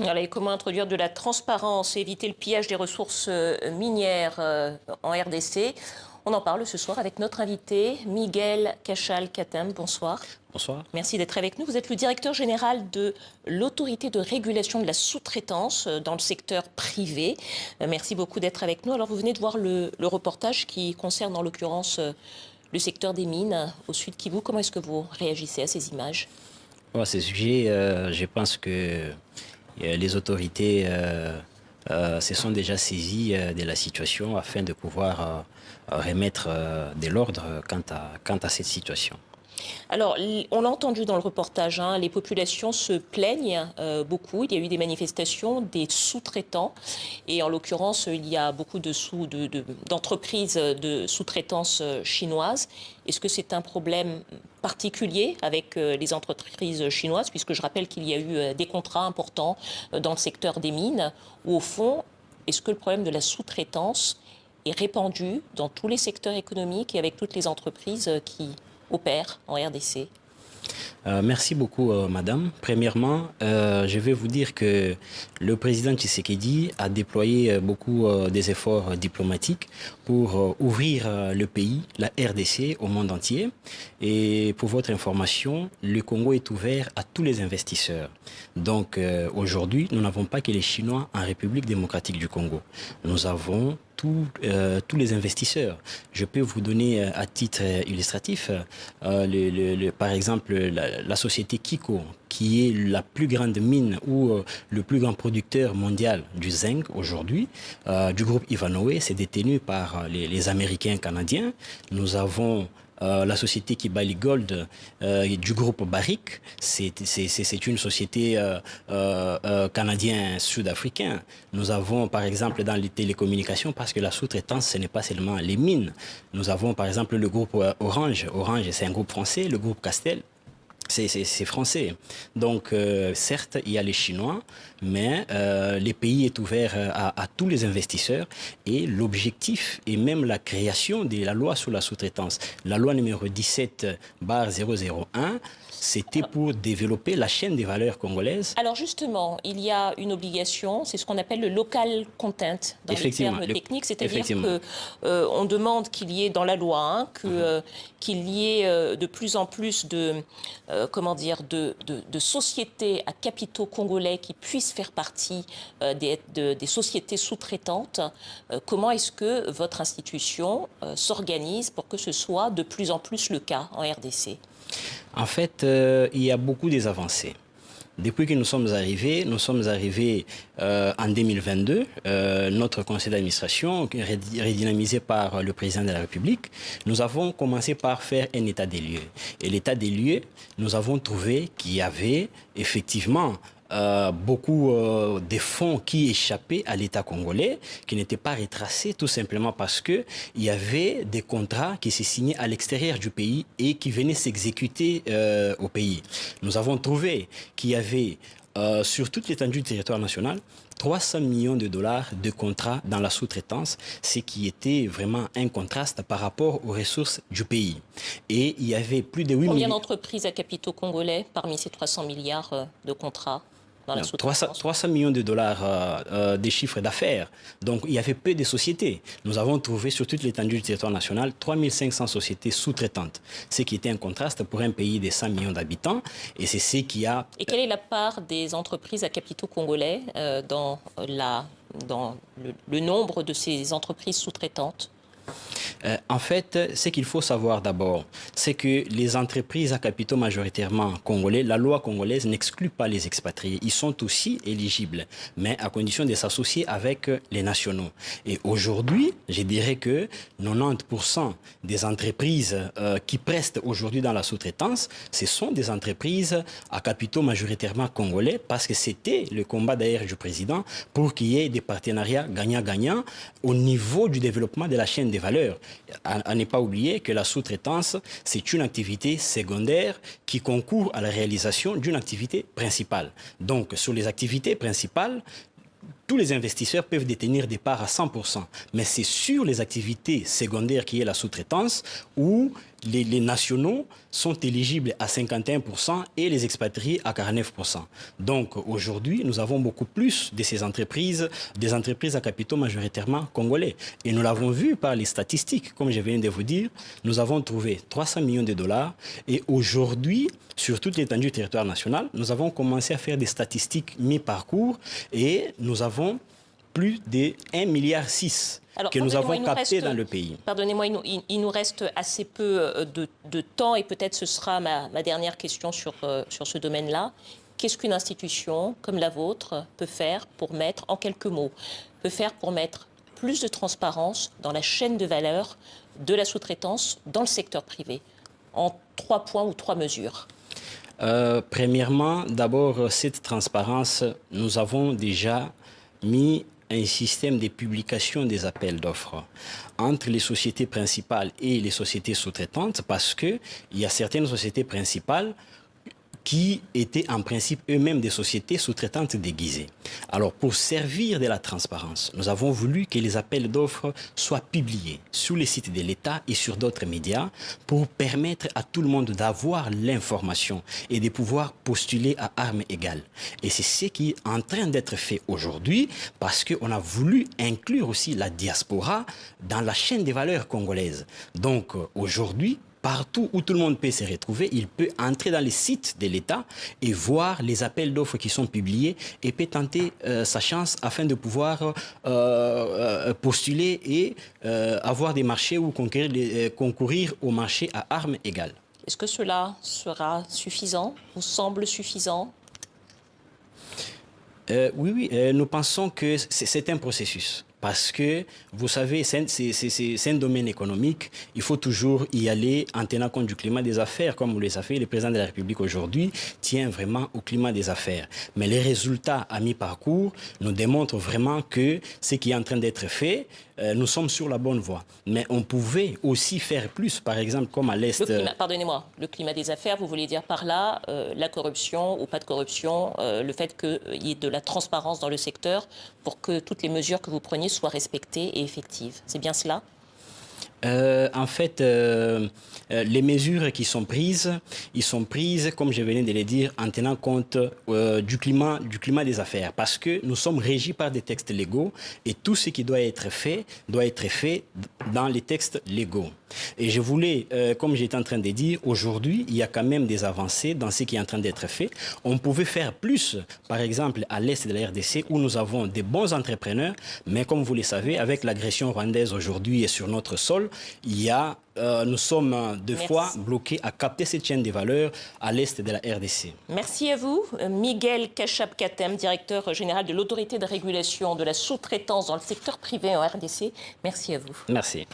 Voilà, et comment introduire de la transparence et éviter le pillage des ressources minières en RDC? On en parle ce soir avec notre invité, Miguel Cachal-Catem. Bonsoir. Bonsoir. Merci d'être avec nous. Vous êtes le directeur général de l'autorité de régulation de la sous-traitance dans le secteur privé. Merci beaucoup d'être avec nous. Alors, vous venez de voir le reportage qui concerne en l'occurrence le secteur des mines au sud Kivu. Comment est-ce que vous réagissez à ces images? À ce sujet, je pense que les autorités se sont déjà saisies de la situation afin de pouvoir remettre de l'ordre quant à cette situation. Alors, on l'a entendu dans le reportage, hein, les populations se plaignent beaucoup. Il y a eu des manifestations des sous-traitants. Et en l'occurrence, il y a beaucoup d'entreprises de sous-traitance chinoises. Est-ce que c'est un problème particulier avec les entreprises chinoises, puisque je rappelle qu'il y a eu des contrats importants dans le secteur des mines, où au fond, est-ce que le problème de la sous-traitance est répandu dans tous les secteurs économiques et avec toutes les entreprises qui opère en RDC? Merci beaucoup, madame. Premièrement, je vais vous dire que le président Tshisekedi a déployé beaucoup des efforts diplomatiques pour ouvrir le pays, la RDC, au monde entier. Et pour votre information, le Congo est ouvert à tous les investisseurs. Donc aujourd'hui, nous n'avons pas que les Chinois en République démocratique du Congo. Nous avons tous les investisseurs. Je peux vous donner à titre illustratif, par exemple, la société Kiko, qui est la plus grande mine ou le plus grand producteur mondial du zinc aujourd'hui, du groupe Ivanhoe, c'est détenu par les Américains canadiens. Nous avons la société Kibali Gold du groupe Barrick, c'est une société canadien-sud-africain. Nous avons par exemple dans les télécommunications, parce que la sous-traitance ce n'est pas seulement les mines. Nous avons par exemple le groupe Orange. Orange c'est un groupe français, le groupe Castel. C'est français. Donc, certes, il y a les Chinois, mais le pays est ouvert à tous les investisseurs. Et l'objectif est même la création de la loi sur la sous-traitance. La loi numéro 17/001, c'était pour développer la chaîne des valeurs congolaises. Alors justement, il y a une obligation, c'est ce qu'on appelle le local content dans les termes techniques, c'est-à-dire qu'on demande qu'il y ait dans la loi, hein, qu'il y ait de plus en plus de sociétés à capitaux congolais qui puissent faire partie des sociétés sous-traitantes. Comment est-ce que votre institution s'organise pour que ce soit de plus en plus le cas en RDC? En fait, il y a beaucoup des avancées. Depuis que nous sommes arrivés en 2022, notre conseil d'administration, redynamisé par le président de la République, nous avons commencé par faire un état des lieux. Et l'état des lieux, nous avons trouvé qu'il y avait effectivement beaucoup de fonds qui échappaient à l'État congolais, qui n'étaient pas retracés tout simplement parce qu'il y avait des contrats qui se signaient à l'extérieur du pays et qui venaient s'exécuter au pays. Nous avons trouvé qu'il y avait sur toute l'étendue du territoire national 300 millions de dollars de contrats dans la sous-traitance, ce qui était vraiment un contraste par rapport aux ressources du pays. Et il y avait plus de 8 millions... Combien d'entreprises à capitaux congolais parmi ces 300 milliards de contrats? 300 millions de dollars des chiffres d'affaires. Donc, il y avait peu de sociétés. Nous avons trouvé sur toute l'étendue du territoire national 3500 sociétés sous-traitantes, ce qui était un contraste pour un pays de 100 millions d'habitants. Et c'est ce qui a... Et quelle est la part des entreprises à capitaux congolais dans le nombre de ces entreprises sous-traitantes? En fait, ce qu'il faut savoir d'abord, c'est que les entreprises à capitaux majoritairement congolais, la loi congolaise n'exclut pas les expatriés. Ils sont aussi éligibles, mais à condition de s'associer avec les nationaux. Et aujourd'hui, je dirais que 90% des entreprises qui prestent aujourd'hui dans la sous-traitance, ce sont des entreprises à capitaux majoritairement congolais, parce que c'était le combat d'ailleurs du président pour qu'il y ait des partenariats gagnant-gagnant au niveau du développement de la chaîne des valeurs. À ne pas oublier que la sous-traitance, c'est une activité secondaire qui concourt à la réalisation d'une activité principale. Donc, sur les activités principales, tous les investisseurs peuvent détenir des parts à 100%. Mais c'est sur les activités secondaires qui est la sous-traitance où les nationaux sont éligibles à 51% et les expatriés à 49%. Donc aujourd'hui, nous avons beaucoup plus de ces entreprises, des entreprises à capitaux majoritairement congolais. Et nous l'avons vu par les statistiques, comme je viens de vous dire, nous avons trouvé 300 millions de dollars et aujourd'hui, sur toute l'étendue du territoire national, nous avons commencé à faire des statistiques mi-parcours et nous avons plus de 1,6 milliard que nous avons capté dans le pays. Pardonnez-moi, il nous reste assez peu de temps et peut-être ce sera ma dernière question sur ce domaine-là. Qu'est-ce qu'une institution comme la vôtre peut faire pour mettre, en quelques mots, plus de transparence dans la chaîne de valeur de la sous-traitance dans le secteur privé, en 3 points ou 3 mesures? Premièrement, d'abord, cette transparence, nous avons déjà mis un système de publication des appels d'offres entre les sociétés principales et les sociétés sous-traitantes parce qu'il y a certaines sociétés principales qui étaient en principe eux-mêmes des sociétés sous-traitantes déguisées. Alors, pour servir de la transparence, nous avons voulu que les appels d'offres soient publiés sur les sites de l'État et sur d'autres médias pour permettre à tout le monde d'avoir l'information et de pouvoir postuler à armes égales. Et c'est ce qui est en train d'être fait aujourd'hui parce qu'on a voulu inclure aussi la diaspora dans la chaîne des valeurs congolaises. Donc, aujourd'hui, partout où tout le monde peut se retrouver, il peut entrer dans les sites de l'État et voir les appels d'offres qui sont publiés et peut tenter sa chance afin de pouvoir postuler et avoir des marchés ou concourir au marché à armes égales. Est-ce que cela sera suffisant, vous semble suffisant? Oui, nous pensons que c'est un processus. Parce que, vous savez, c'est un domaine économique. Il faut toujours y aller en tenant compte du climat des affaires. Comme vous le savez, le président de la République aujourd'hui tient vraiment au climat des affaires. Mais les résultats à mi-parcours nous démontrent vraiment que ce qui est en train d'être fait, nous sommes sur la bonne voie. Mais on pouvait aussi faire plus, par exemple, comme à l'Est... Pardonnez-moi, le climat des affaires, vous voulez dire par là la corruption ou pas de corruption, le fait qu'il y ait de la transparence dans le secteur pour que toutes les mesures que vous preniez soient respectées et effectives. C'est bien cela ? En fait, les mesures qui sont prises, ils sont prises, comme je venais de le dire, en tenant compte du climat des affaires. Parce que nous sommes régis par des textes légaux et tout ce qui doit être fait dans les textes légaux. Et je voulais, comme j'étais en train de dire, aujourd'hui, il y a quand même des avancées dans ce qui est en train d'être fait. On pouvait faire plus, par exemple, à l'est de la RDC, où nous avons des bons entrepreneurs, mais comme vous le savez, avec l'agression rwandaise aujourd'hui et sur notre sol, nous sommes deux fois bloqués à capter cette chaîne des valeurs à l'est de la RDC. Merci à vous. Miguel Kachab-Katem, directeur général de l'autorité de régulation de la sous-traitance dans le secteur privé en RDC. Merci à vous. Merci.